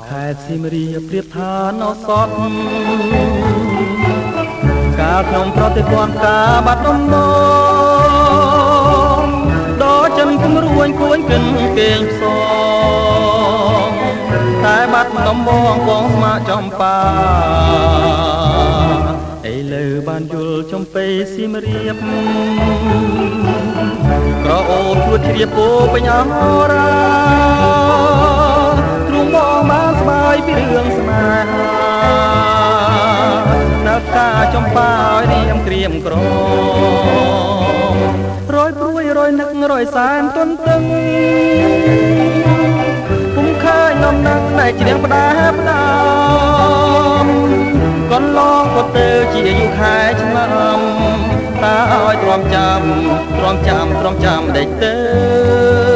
ខេត្តសៀមរាបប្រៀបថានៅសតកាលខ្ញុំប្រតិព័ន្ធការបាត់ដំបងដល់ចិនគំរួញគួញគិនគេងផ្សងតែបាត់ដំបងបងស្មាចំបាឥឡូវបានយល់ចំពេសៀមរាបក្រអូបជួតជ្រាបពោពេញអរាទ្រុងបងបានស្បាយពីរឿងស្នេហានៅការចំបាឲ្យរៀមក្រៀមក្រមរយព្រួយរយនឹករយសែនទន្ទឹងពុំឃើញនំនឹងដែលជ្រៀងផ្ដាផ្ដាំកន្លងក៏ទៅជាអាយុខែឆ្នាំតាឲ្យទ្រាំចាំដេចទៅ